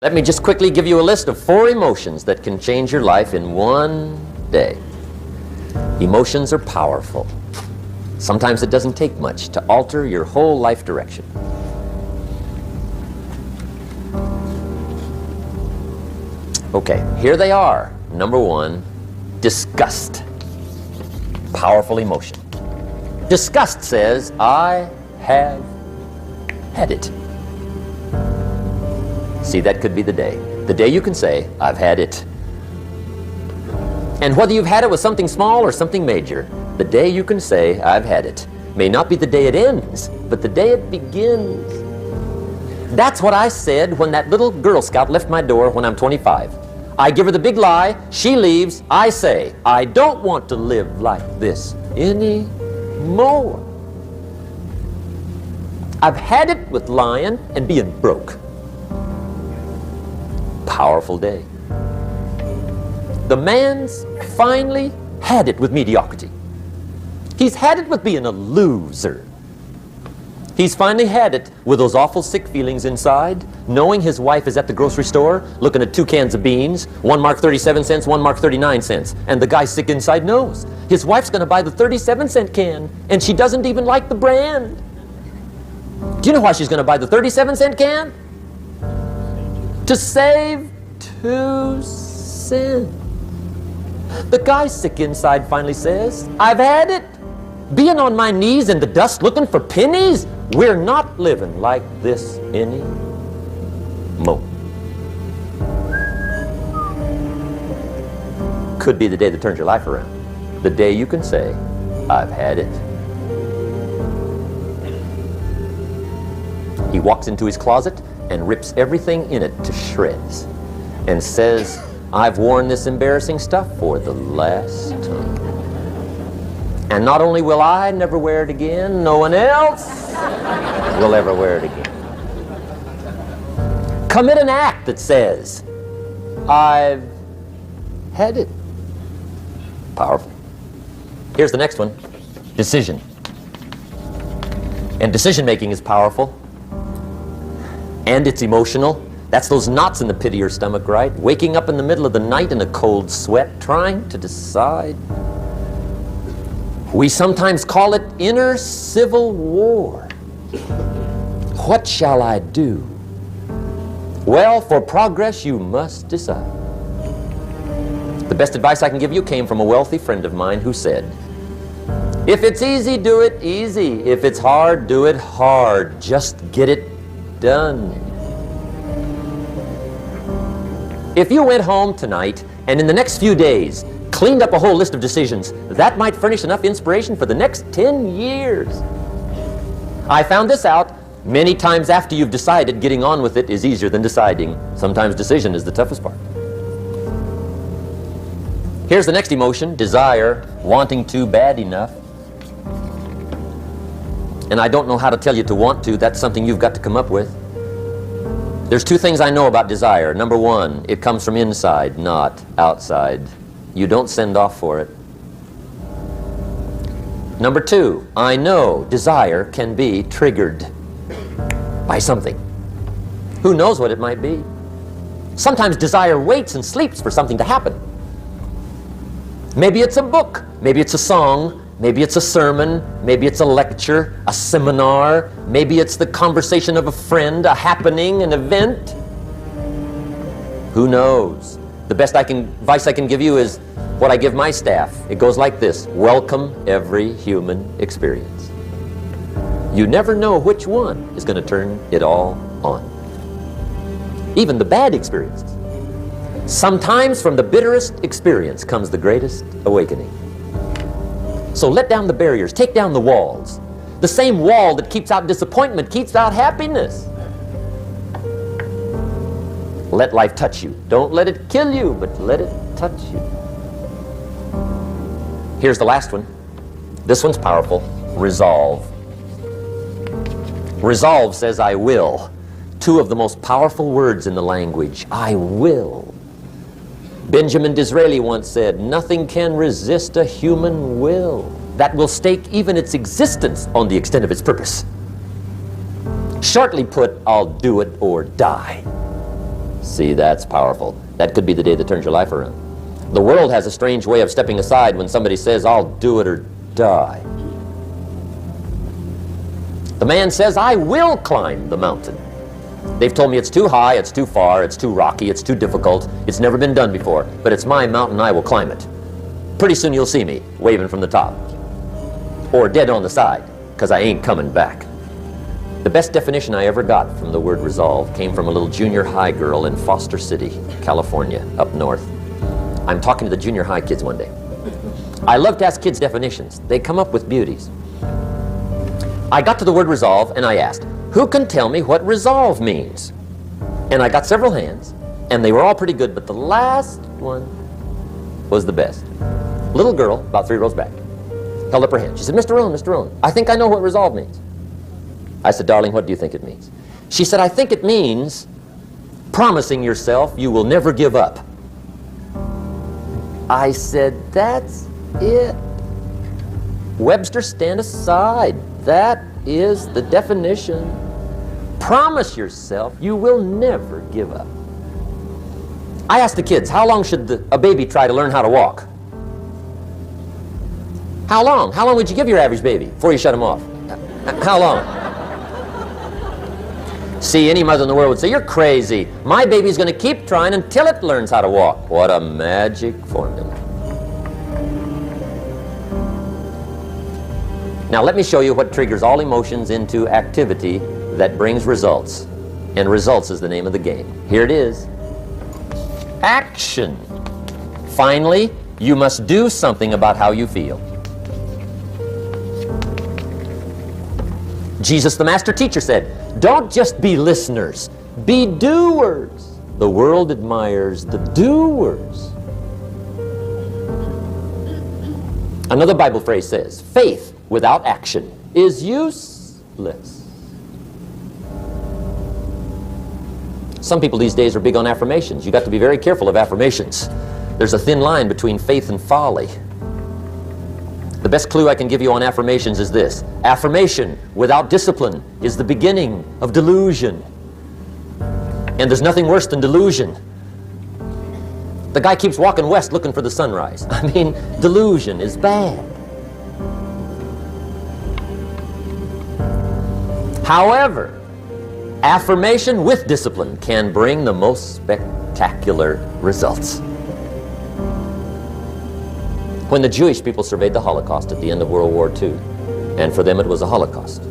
Let me just quickly give you a list of 4 emotions that can change your life in one day. Emotions are powerful. Sometimes it doesn't take much to alter your whole life direction. Okay, here they are. Number 1, disgust. Powerful emotion. Disgust says, I have had it. See, that could be the day. The day you can say, I've had it. And whether you've had it with something small or something major, the day you can say, I've had it, may not be the day it ends, but the day it begins. That's what I said when that little Girl Scout left my door when I'm 25. I give her the big lie, she leaves, I say, I don't want to live like this anymore. I've had it with lying and being broke. Powerful day. The man's finally had it with mediocrity. He's had it with being a loser. He's finally had it with those awful sick feelings inside, knowing his wife is at the grocery store looking at 2 cans of beans, one marked 37 cents, one marked 39 cents. And the guy sick inside knows his wife's going to buy the 37-cent can, and she doesn't even like the brand. Do you know why she's going to buy the 37-cent can? To save 2 cents. The guy sick inside finally says, I've had it. Being on my knees in the dust looking for pennies, we're not living like this anymore. Could be the day that turns your life around. The day you can say, I've had it. He walks into his closet and rips everything in it to shreds and says, I've worn this embarrassing stuff for the last time. And not only will I never wear it again, no one else will ever wear it again. Commit an act that says, I've had it. Powerful. Here's the next one, decision. And decision making is powerful. And it's emotional. That's those knots in the pit of your stomach, right? Waking up in the middle of the night in a cold sweat, trying to decide. We sometimes call it inner civil war. What shall I do? Well, for progress, you must decide. The best advice I can give you came from a wealthy friend of mine who said, if it's easy, do it easy. If it's hard, do it hard. Just get it done. If you went home tonight and in the next few days cleaned up a whole list of decisions, that might furnish enough inspiration for the next 10 years. I found this out many times after you've decided. Getting on with it is easier than deciding. Sometimes decision is the toughest part. Here's the next emotion, desire, wanting to bad enough. And I don't know how to tell you to want to. That's something you've got to come up with. There's 2 things I know about desire. Number 1, it comes from inside, not outside. You don't send off for it. Number 2, I know desire can be triggered by something. Who knows what it might be? Sometimes desire waits and sleeps for something to happen. Maybe it's a book, maybe it's a song, maybe it's a sermon, maybe it's a lecture, a seminar, maybe it's the conversation of a friend, a happening, an event. Who knows? The best advice I can give you is what I give my staff. It goes like this: welcome every human experience. You never know which one is going to turn it all on. Even the bad experiences. Sometimes from the bitterest experience comes the greatest awakening. So let down the barriers, take down the walls. The same wall that keeps out disappointment keeps out happiness. Let life touch you. Don't let it kill you, but let it touch you. Here's the last one. This one's powerful. Resolve. Resolve says, I will. 2 of the most powerful words in the language. I will. Benjamin Disraeli once said, nothing can resist a human will that will stake even its existence on the extent of its purpose. Shortly put, I'll do it or die. See, that's powerful. That could be the day that turns your life around. The world has a strange way of stepping aside when somebody says, I'll do it or die. The man says, I will climb the mountain. They've told me it's too high, it's too far, it's too rocky, it's too difficult, it's never been done before, but it's my mountain, I will climb it. Pretty soon you'll see me waving from the top, or dead on the side, because I ain't coming back. The best definition I ever got from the word resolve came from a little junior high girl in Foster City, California, up north. I'm talking to the junior high kids one day. I love to ask kids definitions. They come up with beauties. I got to the word resolve and I asked, who can tell me what resolve means? And I got several hands, and they were all pretty good, but the last one was the best. Little girl, about 3 rows back, held up her hand. She said, Mr. Rohn, I think I know what resolve means. I said, darling, what do you think it means? She said, I think it means promising yourself you will never give up. I said, that's it. Webster, stand aside. That is the definition. Promise yourself you will never give up. I asked the kids, how long should a baby try to learn how to walk? How long? How long would you give your average baby before you shut him off? How long? See, any mother in the world would say, you're crazy. My baby's going to keep trying until it learns how to walk. What a magic formula. Now let me show you what triggers all emotions into activity that brings results. And results is the name of the game. Here it is. Action. Finally, you must do something about how you feel. Jesus, the master teacher, said, don't just be listeners, be doers. The world admires the doers. Another Bible phrase says, faith without action is useless. Some people these days are big on affirmations. You got to be very careful of affirmations. There's a thin line between faith and folly. The best clue I can give you on affirmations is this. Affirmation without discipline is the beginning of delusion. And there's nothing worse than delusion. The guy keeps walking west looking for the sunrise. I mean, delusion is bad. However, affirmation with discipline can bring the most spectacular results. When the Jewish people surveyed the Holocaust at the end of World War II, and for them it was a Holocaust,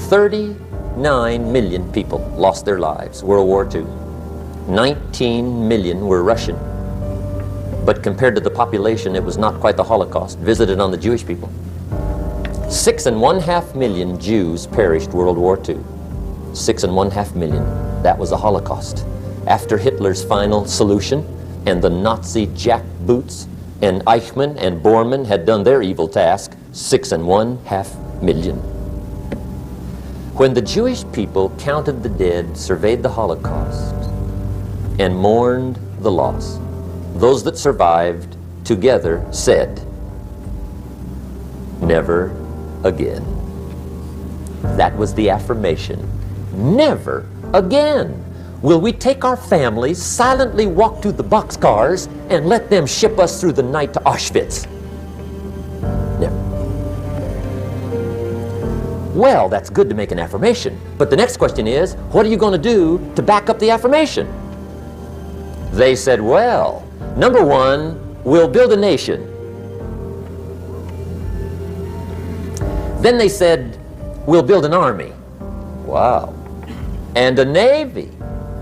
39 million people lost their lives, World War II. 19 million were Russian. But compared to the population, it was not quite the Holocaust visited on the Jewish people. 6.5 million Jews perished World War II. 6.5 million. That was a Holocaust. After Hitler's final solution and the Nazi jackboots and Eichmann and Bormann had done their evil task, 6.5 million. When the Jewish people counted the dead, surveyed the Holocaust, and mourned the loss, those that survived together said, never again. That was the affirmation. Never again will we take our families, silently walk to the boxcars, and let them ship us through the night to Auschwitz. Never. Well, that's good to make an affirmation, but the next question is, what are you going to do to back up the affirmation? They said, well, number one, we'll build a nation. Then they said, we'll build an army. Wow. And a navy.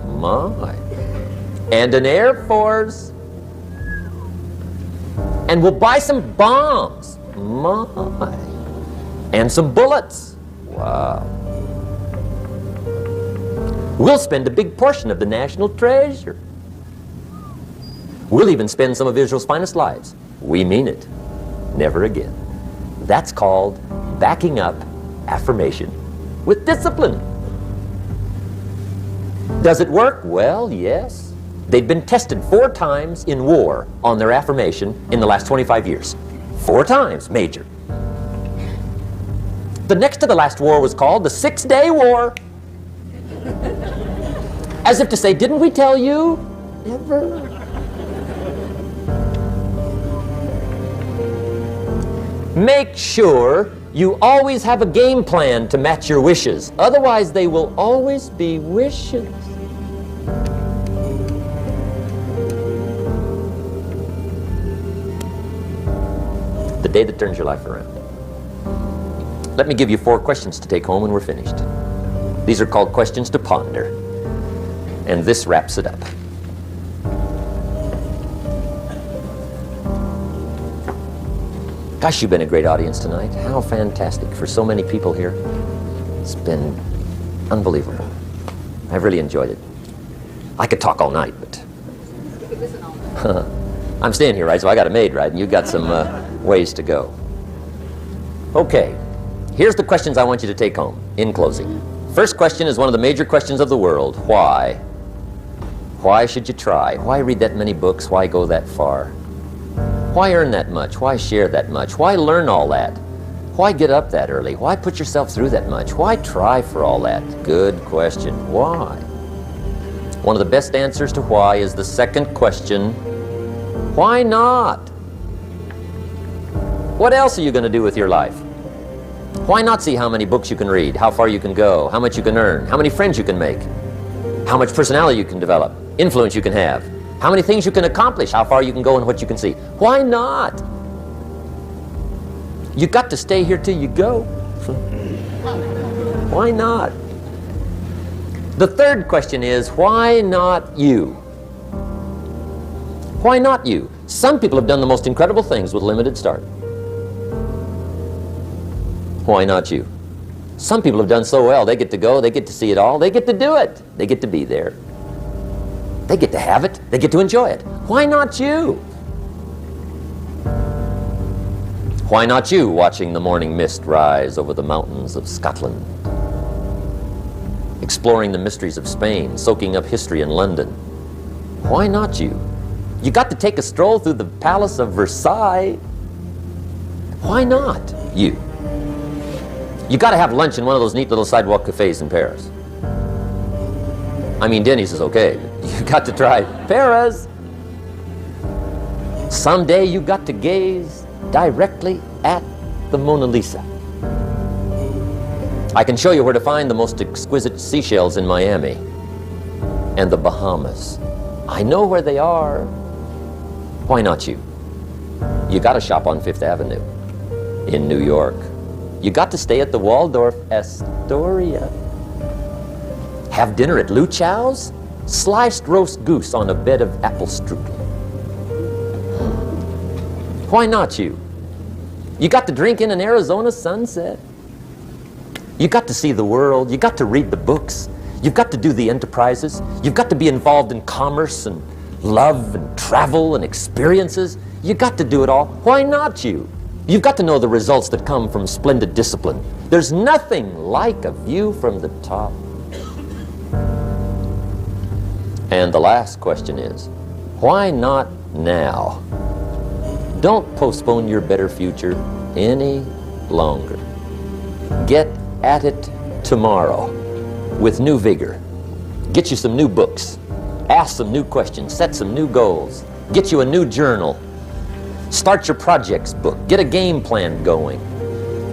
My. And an air force. And we'll buy some bombs. My. And some bullets. Wow. We'll spend a big portion of the national treasure. We'll even spend some of Israel's finest lives. We mean it. Never again. That's called backing up affirmation with discipline. Does it work? Well, yes. They've been tested 4 times in war on their affirmation in the last 25 years. 4 times, major. The next to the last war was called the 6-Day War. As if to say, didn't we tell you? Never. Make sure you always have a game plan to match your wishes. Otherwise, they will always be wishes. The day that turns your life around. Let me give you 4 questions to take home when we're finished. These are called questions to ponder. And this wraps it up. Gosh, you've been a great audience tonight. How fantastic for so many people here. It's been unbelievable. I've really enjoyed it. I could talk all night, but I'm staying here, right? So I got a maid, right? And you've got some ways to go. Okay, here's the questions I want you to take home in closing. First question is one of the major questions of the world. Why? Why should you try? Why read that many books? Why go that far? Why earn that much? Why share that much? Why learn all that? Why get up that early? Why put yourself through that much? Why try for all that? Good question. Why? One of the best answers to why is the second question. Why not? What else are you going to do with your life? Why not see how many books you can read, how far you can go, how much you can earn, how many friends you can make, how much personality you can develop, influence you can have, how many things you can accomplish, how far you can go and what you can see? Why not? You got to stay here till you go. Why not? The third question is, why not you? Why not you? Some people have done the most incredible things with limited start. Why not you? Some people have done so well, they get to go, they get to see it all, they get to do it, they get to be there. They get to have it, they get to enjoy it. Why not you? Why not you watching the morning mist rise over the mountains of Scotland? Exploring the mysteries of Spain, soaking up history in London. Why not you? You got to take a stroll through the Palace of Versailles. Why not you? You got to have lunch in one of those neat little sidewalk cafes in Paris. I mean, Denny's is okay. You got to try Paris. Someday you got to gaze directly at the Mona Lisa. I can show you where to find the most exquisite seashells in Miami and the Bahamas. I know where they are. Why not you? You got to shop on Fifth Avenue in New York. You got to stay at the Waldorf Astoria. Have dinner at Lou Chow's? Sliced roast goose on a bed of apple strudel. Why not you? You got to drink in an Arizona sunset. You got to see the world. You got to read the books. You've got to do the enterprises. You've got to be involved in commerce and love and travel and experiences. You got to do it all. Why not you? You've got to know the results that come from splendid discipline. There's nothing like a view from the top. And the last question is, why not now? Don't postpone your better future any longer. Get at it tomorrow with new vigor. Get you some new books. Ask some new questions. Set some new goals. Get you a new journal. Start your projects book. Get a game plan going.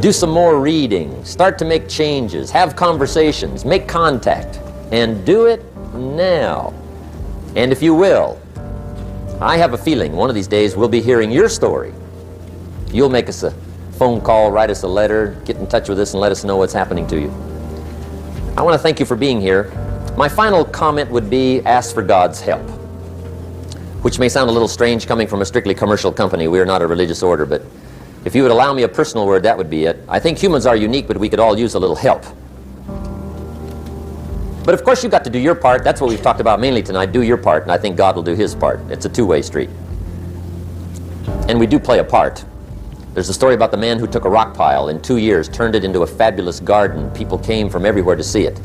Do some more reading. Start to make changes. Have conversations. Make contact. And do it now. And if you will, I have a feeling one of these days we'll be hearing your story. You'll make us a phone call, write us a letter, get in touch with us and let us know what's happening to you. I want to thank you for being here. My final comment would be ask for God's help, which may sound a little strange coming from a strictly commercial company. We are not a religious order, but if you would allow me a personal word, that would be it. I think humans are unique, but we could all use a little help. But of course you've got to do your part. That's what we've talked about mainly tonight. Do your part, and I think God will do His part. It's a two-way street. And we do play a part. There's a story about the man who took a rock pile in 2 years, turned it into a fabulous garden. People came from everywhere to see it.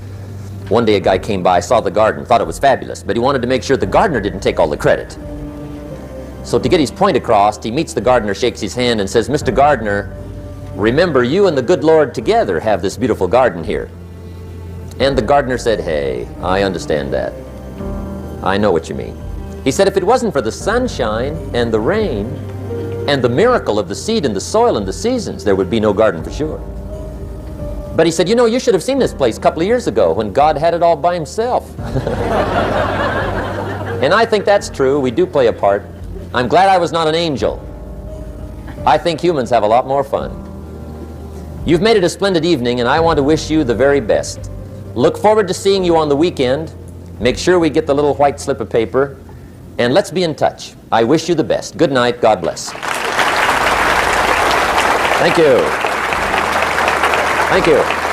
One day a guy came by, saw the garden, thought it was fabulous, but he wanted to make sure the gardener didn't take all the credit. So to get his point across, he meets the gardener, shakes his hand, and says, "Mr. Gardener, remember you and the good Lord together have this beautiful garden here." And the gardener said, "Hey, I understand that. I know what you mean. He said if it wasn't for the sunshine and the rain and the miracle of the seed and the soil and the seasons, there would be no garden for sure. But he said, you know, you should have seen this place a couple of years ago when God had it all by himself. And I think that's true. We do play a part. I'm glad I was not an angel. I think humans have a lot more fun. You've made it a splendid evening, and I want to wish you the very best. Look forward to seeing you on the weekend. Make sure we get the little white slip of paper, and let's be in touch. I wish you the best. Good night. God bless. Thank you. Thank you.